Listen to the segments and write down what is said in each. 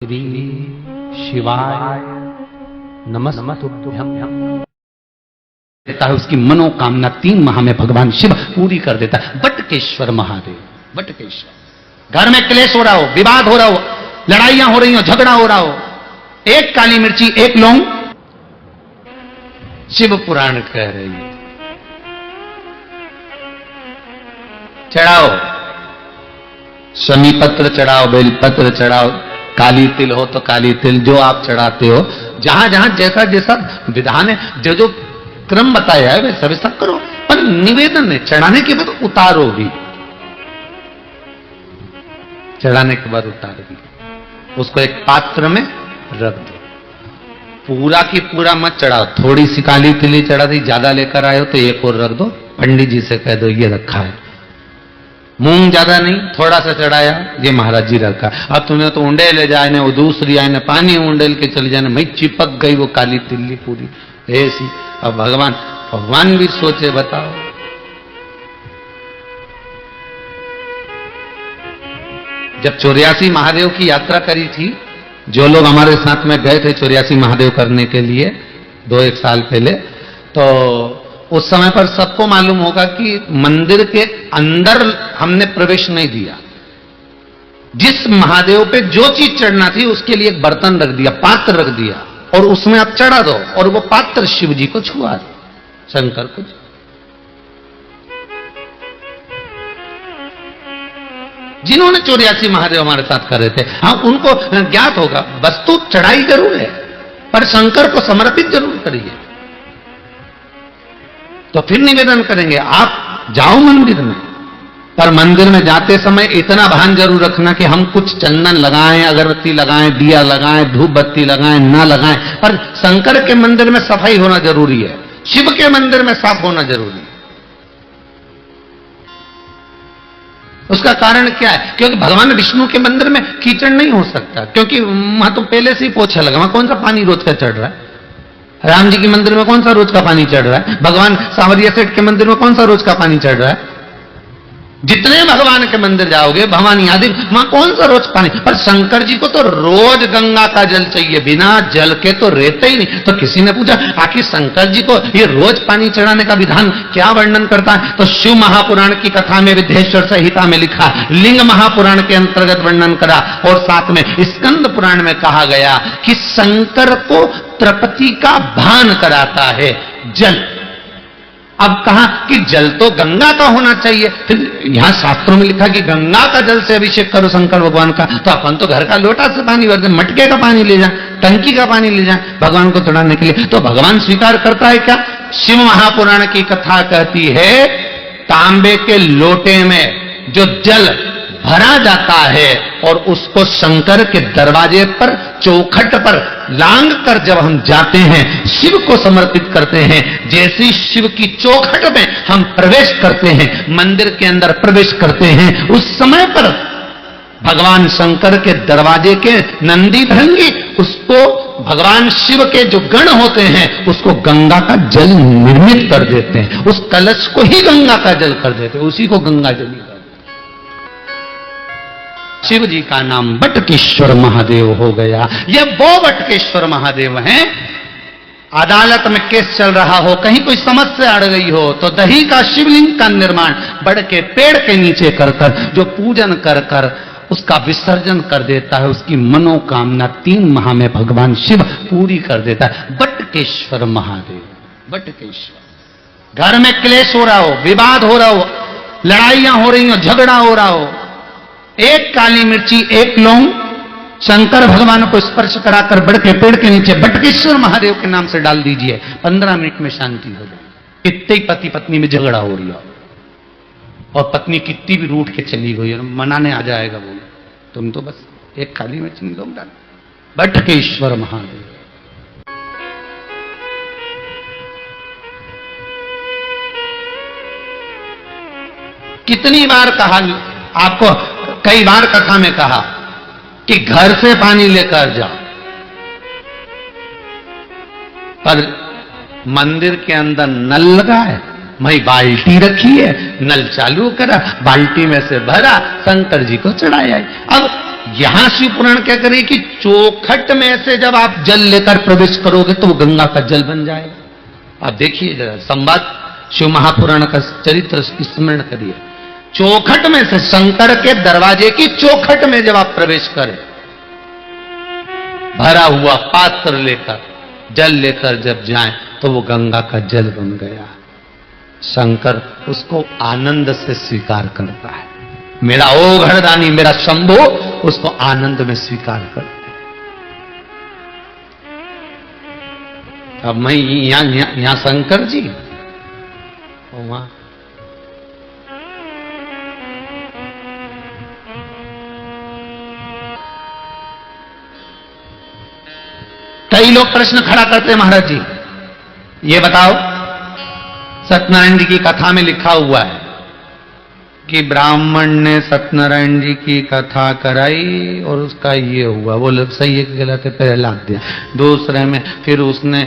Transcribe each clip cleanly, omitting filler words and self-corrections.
श्री शिवाय नमस्तुभ्यं देता है। उसकी मनोकामना 3 माह में भगवान शिव पूरी कर देता है। बटकेश्वर महादेव, बटकेश्वर। घर में क्लेश हो रहा हो, विवाद हो रहा हो, लड़ाइयां हो रही हो, झगड़ा हो रहा हो, एक काली मिर्ची, एक लौंग, शिव पुराण कह रही है, चढ़ाओ, शमी पत्र चढ़ाओ, बेलपत्र चढ़ाओ, काली तिल हो तो काली तिल, जो आप चढ़ाते हो, जहां जहां जैसा जैसा विधान है, जो जो क्रम बताया है वैसा वैसा करो, पर निवेदन है, चढ़ाने के बाद उतारो भी, चढ़ाने के बाद उतारो भी, उसको एक पात्र में रख दो। पूरा की पूरा मत चढ़ाओ, थोड़ी सी काली तिली चढ़ा दी, ज्यादा लेकर आए हो तो एक और रख दो, पंडित जी से कह दो ये रखा है। मूंग ज्यादा नहीं, थोड़ा सा चढ़ाया, ये महाराज जी रखा। अब तुमने तो ऊंडे ले जाए ने, वो दूसरी आए ने पानी ऊंडेल के चले जाने, मैं चिपक गई वो काली तिल्ली पूरी ऐसी। अब भगवान भी सोचे, बताओ, जब 84 महादेव की यात्रा करी थी, जो लोग हमारे साथ में गए थे 84 महादेव करने के लिए 2-1 साल पहले, तो उस समय पर सबको मालूम होगा कि मंदिर के अंदर हमने प्रवेश नहीं दिया। जिस महादेव पे जो चीज चढ़ना थी उसके लिए एक बर्तन रख दिया, पात्र रख दिया, और उसमें आप चढ़ा दो, और वो पात्र शिव जी को छुआ दो, शंकर को। जिन्होंने 84 महादेव हमारे साथ कर रहे थे, हाँ, उनको ज्ञात होगा, वस्तु चढ़ाई जरूर है, पर शंकर को समर्पित जरूर करिए। तो फिर निवेदन करेंगे, आप जाओ मंदिर में, पर मंदिर में जाते समय इतना भान जरूर रखना कि हम कुछ चंदन लगाएं, अगरबत्ती लगाएं, दिया लगाएं, धूप बत्ती लगाएं, ना लगाएं, पर शंकर के मंदिर में सफाई होना जरूरी है, शिव के मंदिर में साफ होना जरूरी है। उसका कारण क्या है? क्योंकि भगवान विष्णु के मंदिर में कीचड़ नहीं हो सकता, क्योंकि वहां तो पहले से ही पोछा लगा, वहां कौन सा पानी रोज का चढ़ रहा है। राम जी के मंदिर में कौन सा रोज का पानी चढ़ रहा है? भगवान सांवरिया सेठ के मंदिर में कौन सा रोज का पानी चढ़ रहा है? जितने भगवान के मंदिर जाओगे, भवानी आदि, वहां कौन सा रोज पानी। पर शंकर जी को तो रोज गंगा का जल चाहिए, बिना जल के तो रहते ही नहीं। तो किसी ने पूछा, आखिर शंकर जी को ये रोज पानी चढ़ाने का विधान क्या वर्णन करता है? तो शिव महापुराण की कथा में विद्येश्वर संहिता में लिखा, लिंग महापुराण के अंतर्गत वर्णन करा, और साथ में स्कंद पुराण में कहा गया कि शंकर को तृप्ति का भान कराता है जल। अब कहा कि जल तो गंगा का होना चाहिए, फिर यहां शास्त्रों में लिखा कि गंगा का जल से अभिषेक करो शंकर भगवान का। तो अपन तो घर का लोटा से पानी भरते, मटके का पानी ले जाए, टंकी का पानी ले जाए भगवान को चढ़ाने के लिए। तो भगवान स्वीकार करता है क्या? शिव महापुराण की कथा कहती है, तांबे के लोटे में जो जल भरा जाता है और उसको शंकर के दरवाजे पर, चौखट पर लांग कर जब हम जाते हैं, शिव को समर्पित करते हैं, जैसे शिव की चौखट में हम प्रवेश करते हैं, मंदिर के अंदर प्रवेश करते हैं, उस समय पर भगवान शंकर के दरवाजे के नंदी भृंगी उसको भगवान शिव के जो गण होते हैं उसको गंगा का जल निर्मित कर देते हैं, उस कलश को ही गंगा का जल कर देते हैं, उसी को गंगा जल कर। शिव जी का नाम बटकेश्वर महादेव हो गया। ये वो बटकेश्वर महादेव हैं। अदालत में केस चल रहा हो, कहीं कोई समस्या अड़ गई हो, तो दही का शिवलिंग का निर्माण बड़ के पेड़ के नीचे कर कर, जो पूजन कर कर उसका विसर्जन कर देता है, उसकी मनोकामना 3 माह में भगवान शिव पूरी कर देता है। बटकेश्वर महादेव, बटकेश्वर। घर में क्लेश हो रहा हो, विवाद हो रहा हो, लड़ाइयां हो रही हो, झगड़ा हो रहा हो, एक काली मिर्ची, एक लौंग, शंकर भगवान को स्पर्श कराकर बड़ के पेड़ के नीचे बटकेश्वर महादेव के नाम से डाल दीजिए, 15 मिनट में शांति हो जाए। कितने पति पत्नी में झगड़ा हो रही हो, और पत्नी कितनी भी रूठ के चली गई और मनाने आ जाएगा, बोले तुम तो बस एक काली मिर्ची नहीं लौंग डाल। बटकेश्वर महादेव। कितनी बार कहा आपको, कई बार कथा में कहा कि घर से पानी लेकर जाओ, पर मंदिर के अंदर नल लगा है, वही बाल्टी रखी है, नल चालू करा, बाल्टी में से भरा, शंकर जी को चढ़ाया। अब यहां शिव पुराण क्या करे कि चौखट में से जब आप जल लेकर प्रवेश करोगे तो वो गंगा का जल बन जाएगा। आप देखिए जरा संवाद शिव महापुराण का चरित्र स्मरण करिए। चौखट में से, शंकर के दरवाजे की चौखट में जब आप प्रवेश करें, भरा हुआ पात्र लेकर, जल लेकर जब जाएं तो वो गंगा का जल बन गया। शंकर उसको आनंद से स्वीकार करता है। मेरा ओ घरदानी, मेरा शंभो उसको आनंद में स्वीकार करता है। अब मैं यहां शंकर जी, वहां कई लोग प्रश्न खड़ा करते हैं, महाराज जी ये बताओ, सत्यनारायण जी की कथा में लिखा हुआ है कि ब्राह्मण ने सत्यनारायण जी की कथा कराई और उसका ये हुआ। वो लोग सही है कि गलत है, पहले लाद दिया। दूसरे में फिर उसने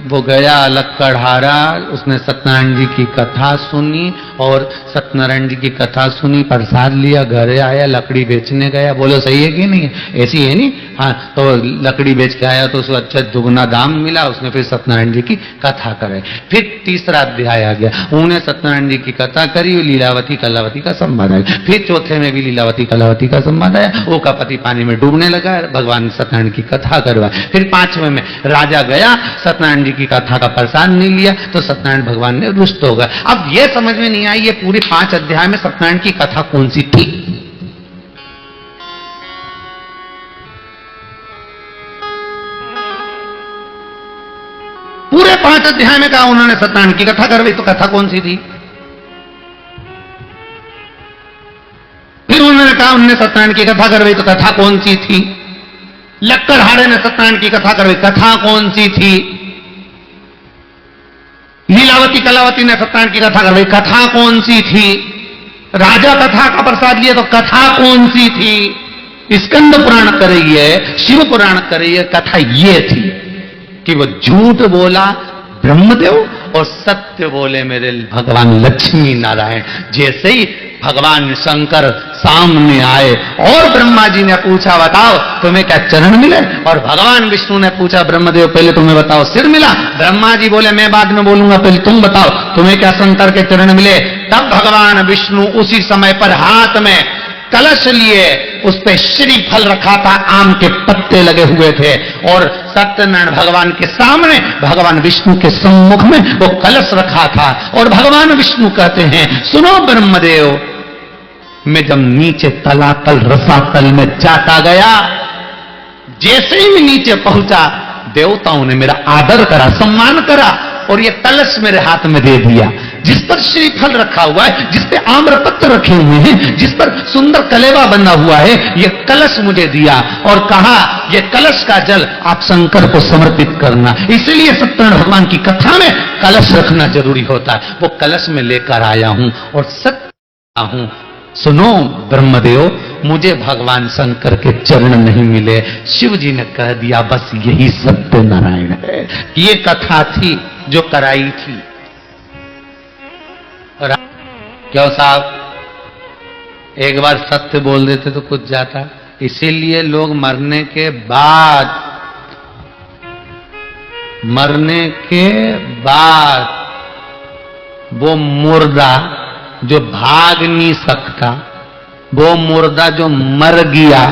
वो गया लक्कड़हारा, उसने सत्यनारायण जी की कथा सुनी और सत्यनारायण जी की कथा सुनी, प्रसाद लिया, घर आया, लकड़ी बेचने गया। बोलो सही है कि नहीं है? ऐसी है नहीं? हाँ, तो लकड़ी बेच के आया तो उसको अच्छा दुगना दाम मिला, उसने फिर सत्यनारायण जी की कथा कराई। फिर तीसरा अध्याय आ गया, उन्हें सत्यनारायण जी की कथा करी, लीलावती कलावती का संवाद आया। फिर चौथे में भी लीलावती कलावती का संवाद आया, वो का पति पानी में डूबने लगा, भगवान सत्यनारायण की कथा करवाई। फिर पांचवें में राजा गया, सत्यनारायण जी की कथा का प्रसाद नहीं लिया तो सत्यनारायण भगवान ने रुष्ट हो गए। अब ये समझ में नहीं आई ये पूरे 5 अध्याय में सत्यनारायण की कथा कौन सी थी? पूरे 5 अध्याय में कहा उन्होंने सत्यनारायण की कथा करवाई, तो कथा कौन सी थी? फिर उन्होंने कहा उन्होंने सत्यनारायण की कथा करवाई, तो कथा कौन सी थी? लक्कड़हारे ने सत्यनारायण की कथा करवाई, कथा कौन सी थी? लीलावती कलावती ने सत्यनारायण की कथा करवाई, कथा कौन सी थी? राजा कथा का प्रसाद लिया तो कथा कौन सी थी? स्कंद पुराण कर रही है, शिव पुराण कर रही है, कथा ये थी कि वो झूठ बोला ब्रह्मदेव और सत्य बोले मेरे भगवान लक्ष्मी नारायण। जैसे ही भगवान शंकर सामने आए और ब्रह्मा जी ने पूछा बताओ तुम्हें क्या चरण मिले, और भगवान विष्णु ने पूछा ब्रह्मदेव पहले तुम्हें बताओ सिर मिला, ब्रह्मा जी बोले मैं बाद में बोलूंगा पहले तुम बताओ तुम्हें क्या शंकर के चरण मिले। तब भगवान विष्णु उसी समय पर हाथ में कलश लिए, उस पे श्रीफल रखा था, आम के पत्ते लगे हुए थे, और सत्यनारायण भगवान के सामने भगवान विष्णु के सम्मुख में वो कलश रखा था। और भगवान विष्णु कहते हैं सुनो ब्रह्मदेव, मैं जब नीचे तलातल रसातल में जाता गया, जैसे ही मैं नीचे पहुंचा देवताओं ने मेरा आदर करा, सम्मान करा, और ये कलश मेरे हाथ में दे दिया जिस पर श्रीफल रखा हुआ है, जिस पे आम्रपत्र रखे हुए हैं, जिस पर सुंदर कलेवा बना हुआ है, ये कलश मुझे दिया और कहा ये कलश का जल आप शंकर को समर्पित करना। इसलिए सत्यनारायण भगवान की कथा में कलश रखना जरूरी होता है। वो कलश में लेकर आया हूं और सत्य हूं। सुनो ब्रह्मदेव, मुझे भगवान शंकर के चरण नहीं मिले। शिव जी ने कह दिया बस यही सत्य नारायण है। ये कथा थी जो कराई थी। क्यों साहब, एक बार सत्य बोल देते तो कुछ जाता। इसीलिए लोग मरने के बाद वो मुर्दा जो भाग नहीं सकता, वो मुर्दा जो मर गया,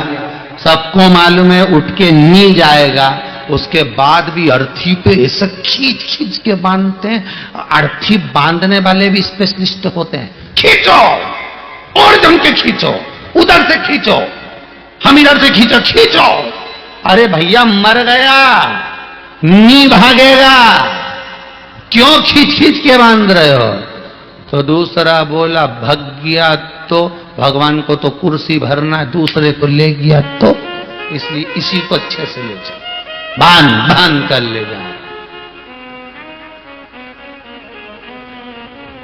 सबको मालूम है उठ के नहीं जाएगा, उसके बाद भी अर्थी पे ऐसा खींच खींच के बांधते हैं। अर्थी बांधने वाले भी स्पेशलिस्ट होते हैं। खींचो और जम के खींचो, उधर से खींचो, हम इधर से खींचो, खींचो। अरे भैया मर गया, नहीं भागेगा, क्यों खींच खींच के बांध रहे हो? तो दूसरा बोला भाग गया तो भगवान को तो कुर्सी भरना, दूसरे को ले गया तो, इसलिए इसी को अच्छे से ले जाओ, बांध कर ले जाओ,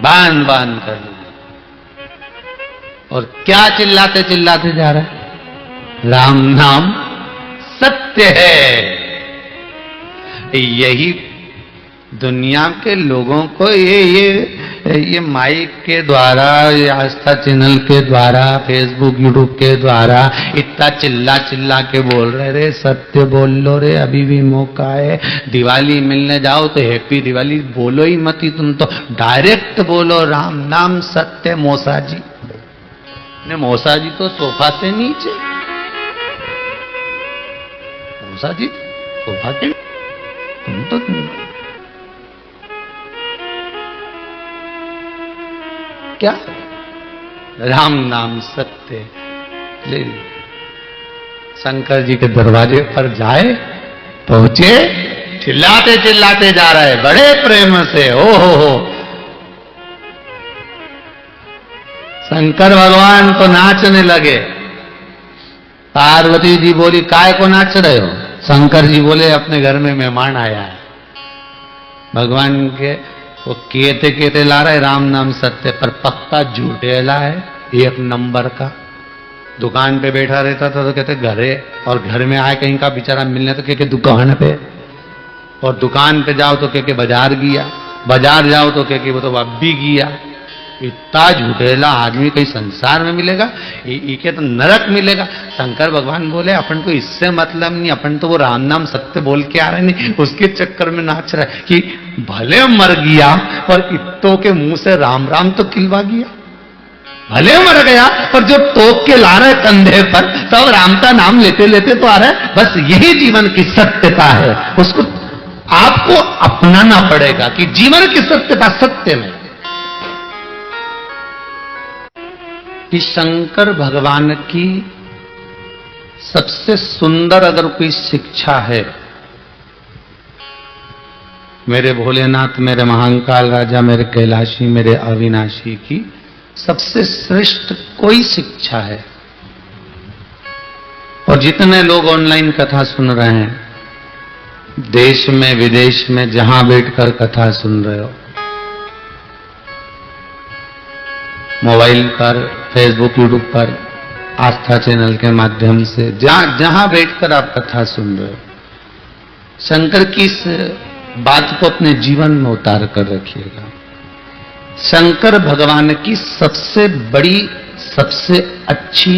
बांध कर ले जाओ। और क्या चिल्लाते चिल्लाते जा रहा है? राम नाम सत्य है। यही दुनिया के लोगों को ये माइक के द्वारा, ये आस्था चैनल के द्वारा, फेसबुक यूट्यूब के द्वारा इतना चिल्ला चिल्ला के बोल रहे, रे सत्य बोल लो रे, अभी भी मौका है। दिवाली मिलने जाओ तो हैप्पी दिवाली बोलो ही मत, तुम तो डायरेक्ट बोलो राम नाम सत्य। मौसा जी ने, मौसा जी तो सोफा से नीचे, मौसा जी सोफा के, तुम तो क्या राम नाम सत्य ले। शंकर जी के दरवाजे पर जाए, पहुंचे, चिल्लाते चिल्लाते जा रहे बड़े प्रेम से। हो शंकर भगवान तो नाचने लगे। पार्वती जी बोली, काय को नाच रहे हो? शंकर जी बोले, अपने घर में मेहमान आया है। भगवान के वो कहते ला रहे राम नाम सत्य, पर पक्का झूठेला है, एक नंबर का। दुकान पे बैठा रहता था तो कहते घरे, और घर में आए कहीं का बेचारा मिलने तो कहते दुकान पे, और दुकान पे जाओ तो कहते बाजार गया, बाजार जाओ तो कहते वो तो अब भी गया। इतना झूठेला आदमी कहीं संसार में मिलेगा? ये तो नरक मिलेगा। शंकर भगवान बोले, अपन को इससे मतलब नहीं, अपन तो वो राम नाम सत्य बोल के आ रहे नहीं, उसके चक्कर में नाच रहा है कि भले मर गया और इत्तों के मुंह से राम राम तो खिलवा गया। भले मर गया पर जो टोक के ला रहे कंधे पर, सब राम का नाम लेते लेते तो आ रहा है। बस यही जीवन की सत्यता है, उसको आपको अपनाना पड़ेगा कि जीवन की सत्यता सत्य में। कि शंकर भगवान की सबसे सुंदर अगर कोई शिक्षा है, मेरे भोलेनाथ, मेरे महाकाल राजा, मेरे कैलाशी, मेरे अविनाशी की सबसे श्रेष्ठ कोई शिक्षा है। और जितने लोग ऑनलाइन कथा सुन रहे हैं, देश में विदेश में जहां बैठकर कथा सुन रहे हो, मोबाइल पर, फेसबुक यूट्यूब पर, आस्था चैनल के माध्यम से, जहां बैठकर आप कथा सुन रहे हो, शंकर की इस बात को अपने जीवन में उतार कर रखिएगा। शंकर भगवान की सबसे बड़ी, सबसे अच्छी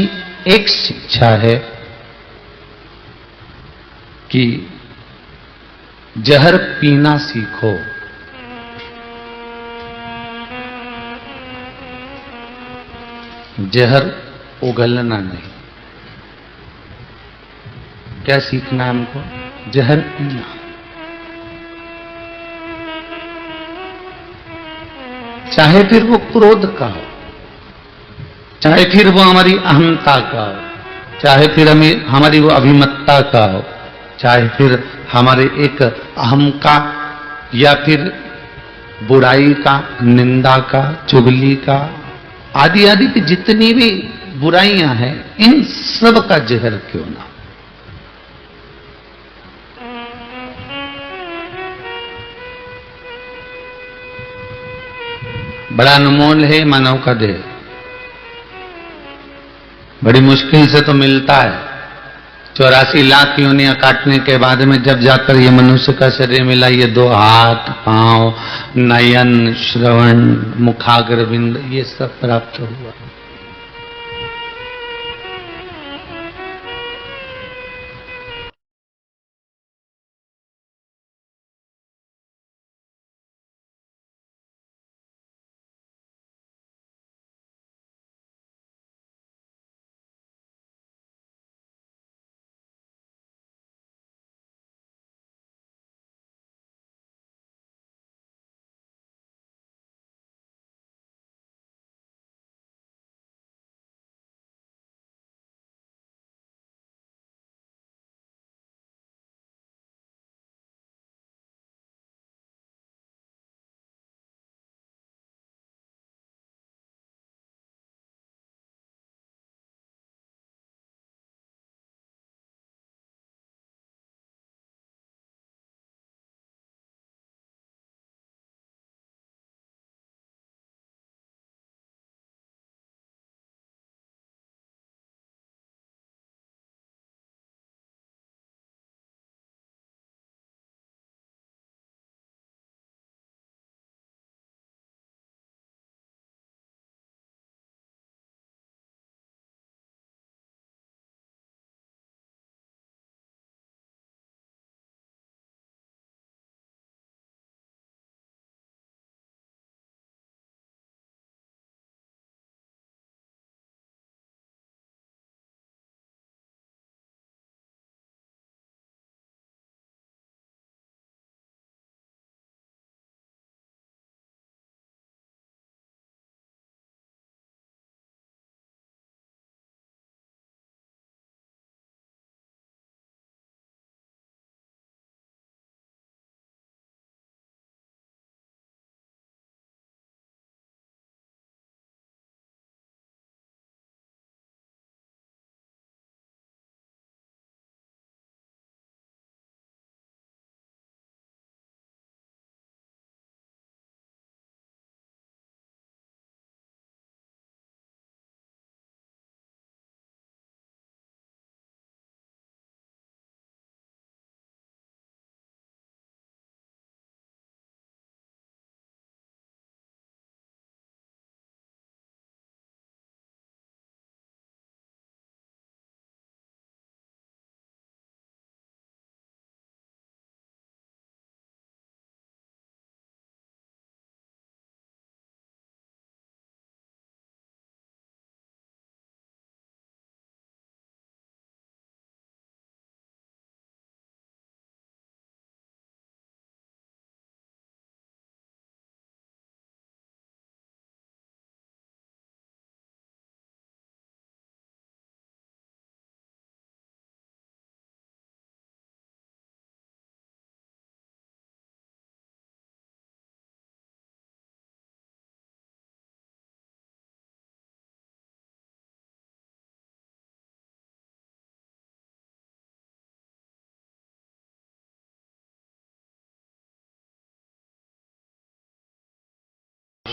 एक शिक्षा है कि जहर पीना सीखो। जहर उगलना नहीं। क्या सीखना हमको? जहर पीना। चाहे फिर वो क्रोध का हो, चाहे फिर वो हमारी अहंता का हो, चाहे फिर हमारी वो अभिमत्ता का हो, चाहे फिर हमारे एक अहम का, या फिर बुराई का, निंदा का, चुगली का, आदि आदि की जितनी भी बुराइयां हैं, इन सब का जहर क्यों ना। बड़ा अनमोल है मानव का देह, बड़ी मुश्किल से तो मिलता है। 84 लाख योनियां काटने के बाद में जब जाकर ये मनुष्य का शरीर मिला, ये 2 हाथ, पांव, नयन, श्रवण, मुखाग्रविंद, ये सब प्राप्त हुआ।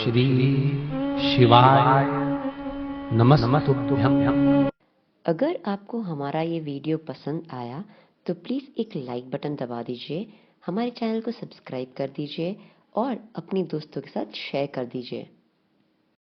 श्री शिवाय नमस्तुभ्यं। अगर आपको हमारा ये वीडियो पसंद आया तो प्लीज़ एक लाइक बटन दबा दीजिए, हमारे चैनल को सब्सक्राइब कर दीजिए और अपने दोस्तों के साथ शेयर कर दीजिए।